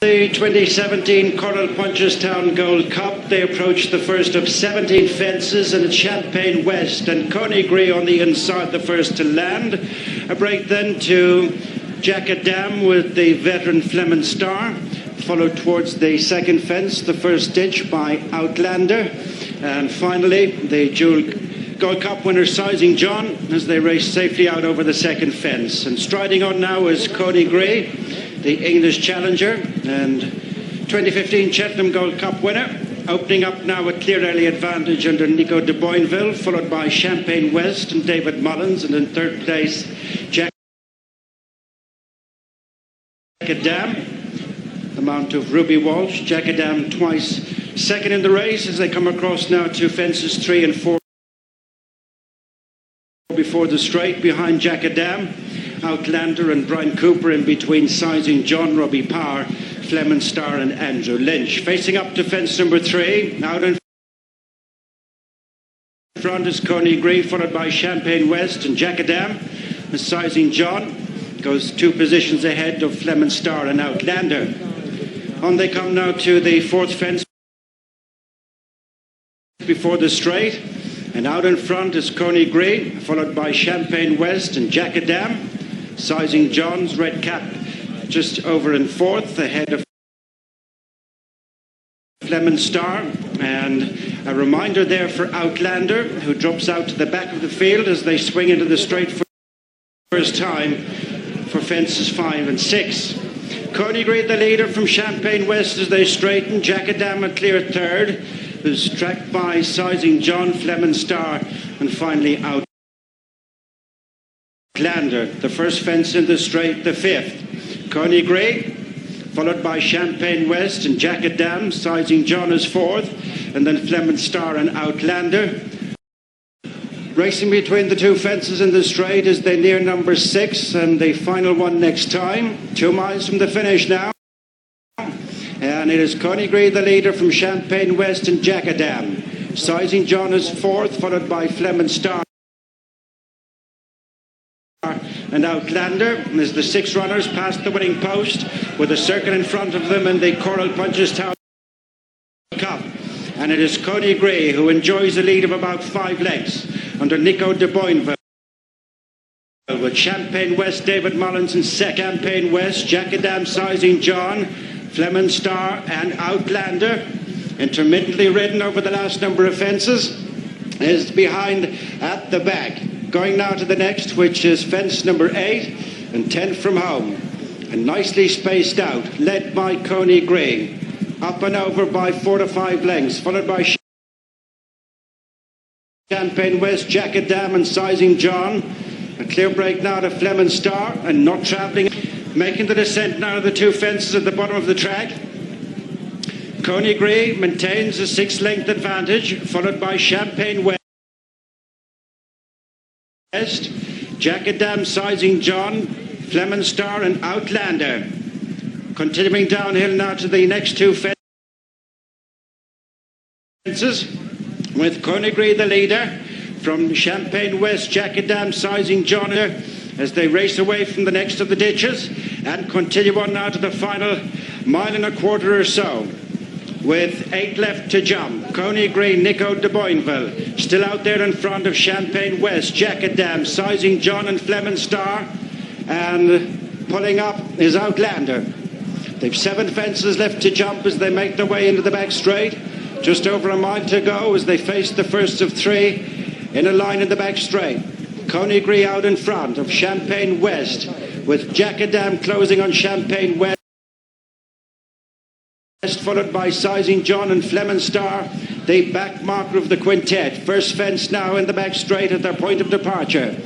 The 2017 Coral Punchstown Gold Cup. They approach the first of 17 fences, and it's Champagne West and Coney Gray on the inside, the first to land. A break then to Jacket Dam with the veteran Fleming Star, followed towards the second fence, the first ditch by Outlander, and finally the dual Gold Cup winner Sizing John as they race safely out over the second fence. And striding on now is Coney Gray, the English challenger and 2015 Cheltenham Gold Cup winner. Opening up now a clear early advantage under Nico de Boinville, followed by Champagne West and David Mullins, and in third place Jacket Dam, the mount of Ruby Walsh. Jacket Dam twice second in the race as they come across now to fences 3 and 4 before the straight. Behind Jacket Dam, Outlander and Brian Cooper. In between Sizing John, Robbie Power, Fleming Star and Andrew Lynch. Facing up to fence number 3, out in front is Coney Gray, followed by Champagne West and Jacket Dam. Sizing John goes 2 positions ahead of Fleming Star and Outlander. On they come now to the fourth fence before the straight, and out in front is Coney Gray, followed by Champagne West and Jacket Dam. Sizing John's red cap just over in fourth, ahead of Fleming Star. And a reminder there for Outlander, who drops out to the back of the field as they swing into the straight for the first time for fences 5 and 6. Coney Gray the leader from Champagne West as they straighten. Jacket Dam a clear third, who's tracked by Sizing John, Fleming Star, and finally Outlander. The first fence in the straight, the fifth. Coney Gray, followed by Champagne West and Jacket Dam. Sizing John is fourth, and then Fleming Star and Outlander. Racing between the 2 fences in the straight as they near number 6 and the final one next time. 2 miles from the finish now. And it is Coney Gray the leader from Champagne West and Jacket Dam. Sizing John is fourth, followed by Fleming Star and Outlander, as the 6 runners pass the winning post with a circle in front of them in the Coral Punchstown Cup. And it is Coney Gray who enjoys a lead of about 5 lengths under Nico de Boinville, with Champagne West, David Mullins and Champagne West, Jacket Dam, Sizing John, Fleming Star and Outlander. Intermittently ridden over the last number of fences, is behind at the back. Going now to the next, which is fence number 8 and 10 from home, and nicely spaced out, led by Coney Gray, up and over by 4 to 5 lengths, followed by Champagne West, Jacket Dam and Sizing John. A clear break now to Fleming Star, and not travelling, making the descent now to the 2 fences at the bottom of the track. Coney Gray maintains a 6-length advantage, followed by Champagne West, Jacket Dam, Sizing John, Fleming Star and Outlander. Continuing downhill now to the next 2 fences, with Coney Gray the leader from Champagne West, Jacket Dam, Sizing John, as they race away from the next of the ditches and continue on now to the final 1.25 miles or so, with 8 left to jump. Coney Gray, Nico de Boinville still out there in front of Champagne West, Jacket Dam, Sizing John and Fleming Star, and pulling up is Outlander. They've 7 fences left to jump as they make their way into the back straight. Just over a mile to go as they face the first of 3 in a line in the back straight. Coney Gray out in front of Champagne West, with Jacket Dam closing on Champagne West, followed by Sizing John and Fleming Star, the back marker of the quintet. First fence now in the back straight at their point of departure.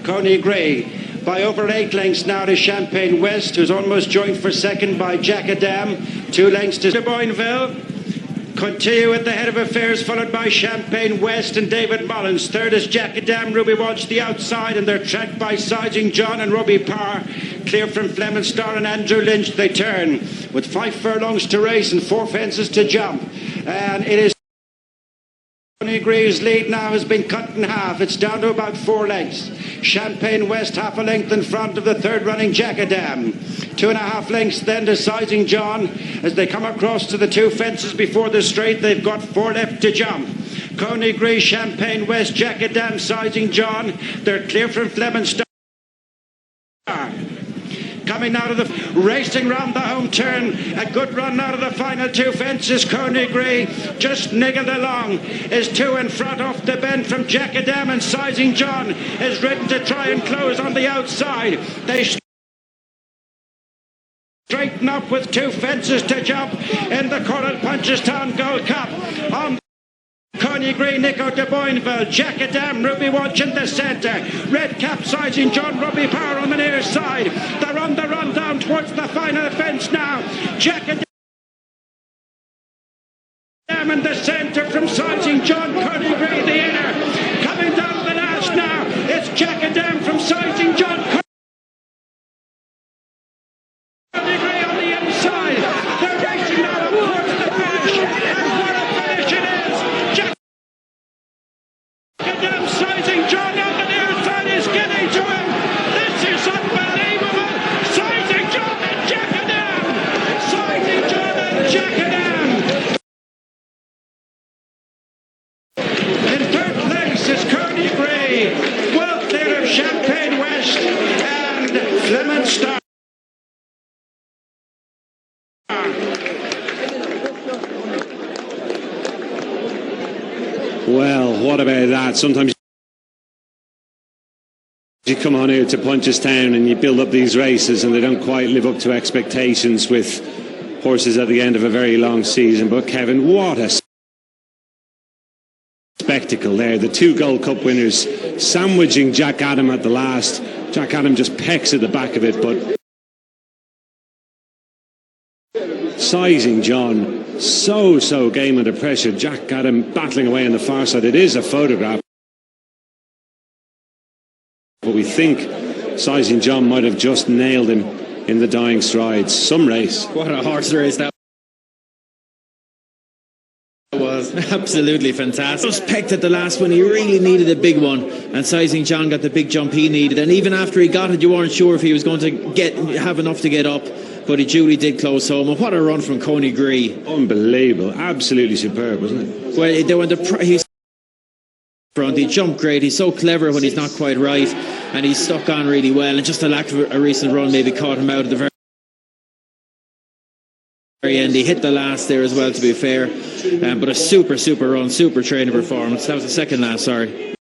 Coney Gray by over 8 lengths now to Champagne West, who's almost joined for second by Jacket Dam. 2 lengths to Boinville. Continue at the head of affairs, followed by Champagne West and David Mullins. Third is Jacket Dam, Ruby Walsh the outside, and they're tracked by Sizing John and Robbie Power. Clear from Fleming Star and Andrew Lynch. They turn with 5 furlongs to race and 4 fences to jump. And it is Coney Greaves' lead now has been cut in half. It's down to about 4 lengths. Champagne West half a length in front of the third running Jackadam. 2.5 lengths then to Sizing John as they come across to the 2 fences before the straight. They've got 4 left to jump. Coney, Champagne West, Jackadam, Sizing John. They're clear from Flemington. Coming out of the racing round the home turn, a good run out of the final 2 fences. Coney just niggled along, is 2 in front off the bend from Jackadam, and Sizing John is ridden to try and close on the outside. They straighten up with 2 fences to jump in the Coral Punchstown Gold Cup. On Coney Nico de Boinville, Jackadam, Ruby Watch in the centre, Red Cap, Sizing John, Robbie Power on the near side. They're on the run down towards the final fence now. Jackadam in the centre from Sizing John, Coney the inner. Coming down the last now, it's Jackadam from Sizing John, Coney on the inside. They're racing now towards the finish, and what a finish it is! Jackadam, Sizing John on the near side is getting to him. This is unbelievable. Sizing John and Jackadam. Sizing John and Jackadam. In third place is Coney Gray, well clear of Champagne West and Flemington. Well, what about that? Sometimes you come on here to Punchstown and you build up these races and they don't quite live up to expectations with horses at the end of a very long season. But Kevin, what a spectacle there. The 2 Gold Cup winners sandwiching Jackadam at the last. Jackadam just pecks at the back of it, but Sizing John so game under pressure. Jackadam battling away on the far side. It is a photograph, but we think Sizing John might have just nailed him in the dying strides. Some race. What a horse race that was. Absolutely fantastic. Just pecked at the last one. He really needed a big one, and Sizing John got the big jump he needed, and even after he got it you weren't sure if he was going to have enough to get up, but he duly did close home. And what a run from Coney Gree. Unbelievable. Absolutely superb, wasn't it? Well, he's front. He jumped great. He's so clever when he's not quite right, and he's stuck on really well, and just the lack of a recent run maybe caught him out at the very end. He hit the last there as well, to be fair, but a super run, super training performance. That was the second last, sorry.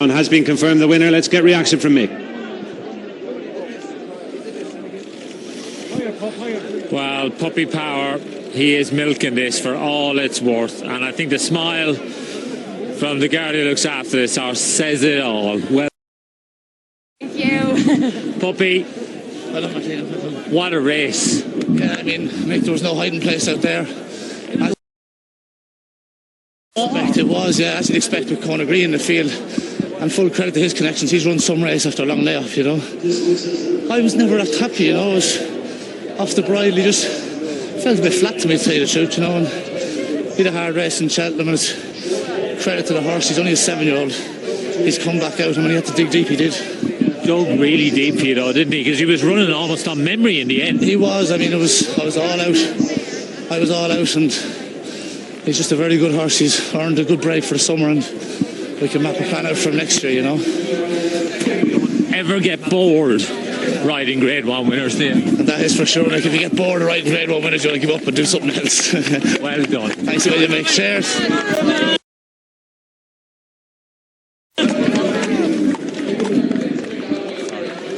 And has been confirmed the winner. Let's get reaction from Mick. Well, Puppy Power, he is milking this for all it's worth, and I think the smile from the guard who looks after this horse says it all. Well, thank you. Puppy, what a race. Yeah, I mean, Mick, there was no hiding place out there. It was, yeah, as you'd expect with Conor Green in the field. And full credit to his connections, he's run some race after a long layoff, you know. I was never that happy, you know. I was off the bridle, he just felt a bit flat to me, to tell you the truth, you know. And he had a hard race in Cheltenham, and it's credit to the horse. He's only a 7-year-old. He's come back out, and when he had to dig deep, he did. Dug really deep for you though, didn't he? Because he was running almost on memory in the end. He was. I mean, I was all out. I was all out, and he's just a very good horse. He's earned a good break for the summer, and we can map a plan out for him next year, you know. Ever get bored riding Grade 1 winners, do you? And that is for sure. Like, if you get bored of riding Grade 1 winners, you want to give up and do something else. Well done. Thanks a million, mate. Cheers.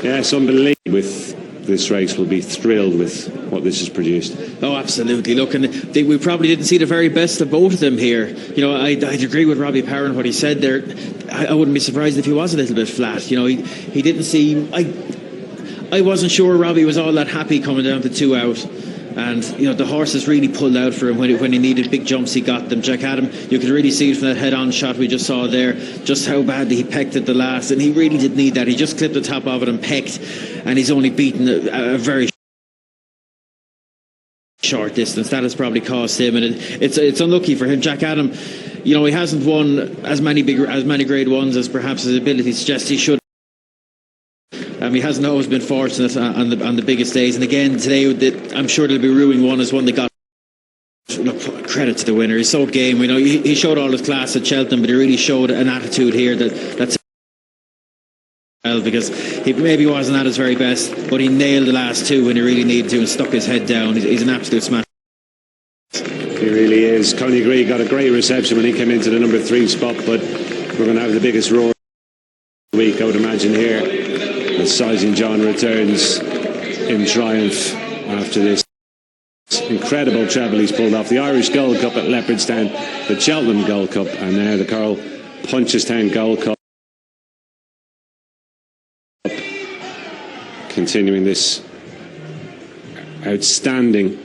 Yes, unbelievable. With this race, will be thrilled with what this has produced. Oh, absolutely. Look, and we probably didn't see the very best of both of them here. You know, I'd agree with Robbie Power and what he said there. I wouldn't be surprised if he was a little bit flat. You know, he didn't seem. I wasn't sure Robbie was all that happy coming down to 2 out. And, you know, the horses really pulled out for him when he needed big jumps. He got them. Jackadam, you could really see from that head-on shot we just saw there just how badly he pecked at the last, and he really did need that. He just clipped the top of it and pecked, and he's only beaten a very short distance. That has probably cost him, and it's unlucky for him. Jack Adam, he hasn't won as many grade ones as perhaps his ability suggests he should. He hasn't always been fortunate on the biggest days, and again today I'm sure there'll be ruining one as one that got. Look, credit to the winner. He's so game. He showed all his class at Cheltenham, but he really showed an attitude here that's well, because he maybe wasn't at his very best, but he nailed the last two when he really needed to and stuck his head down. He's an absolute smash. He really is. Connie Gray got a great reception when he came into the number 3 spot, but we're going to have the biggest roar of the week, I would imagine, here as Sizing John returns in triumph after this incredible treble he's pulled off. The Irish Gold Cup at Leopardstown, the Cheltenham Gold Cup, and now the Carl Punchestown Gold Cup. Continuing this astounding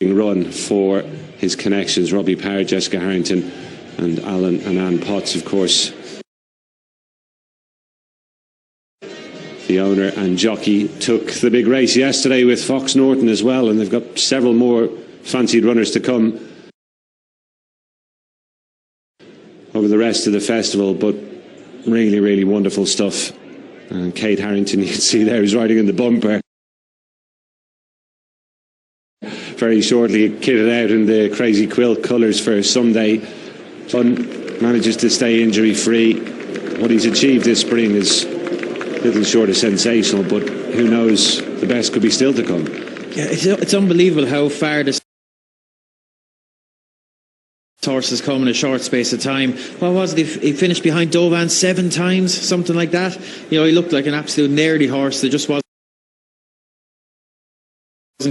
run for his connections. Robbie Power, Jessica Harrington and Alan and Anne Potts, of course. The owner and jockey took the big race yesterday with Fox Norton as well, and they've got several more fancied runners to come over the rest of the festival, but really, really wonderful stuff. And Kate Harrington, you can see there, is riding in the bumper. Very shortly kitted out in the crazy quilt colours for Sunday. Fun, manages to stay injury free. What he's achieved this spring is little short of sensational, but who knows, the best could be still to come. Yeah, it's unbelievable how far this horse has come in a short space of time. What was it? He finished behind Dovan 7 times, something like that. He looked like an absolute nerdy horse that just wasn't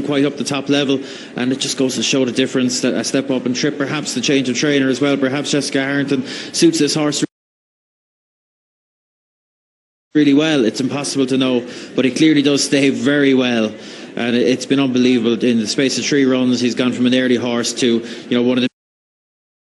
quite up the top level, and it just goes to show the difference that a step up and trip, perhaps the change of trainer as well. Perhaps Jessica Harrington suits this horse really well. It's impossible to know, but he clearly does stay very well, and it's been unbelievable. In the space of 3 runs, he's gone from an early horse to one of the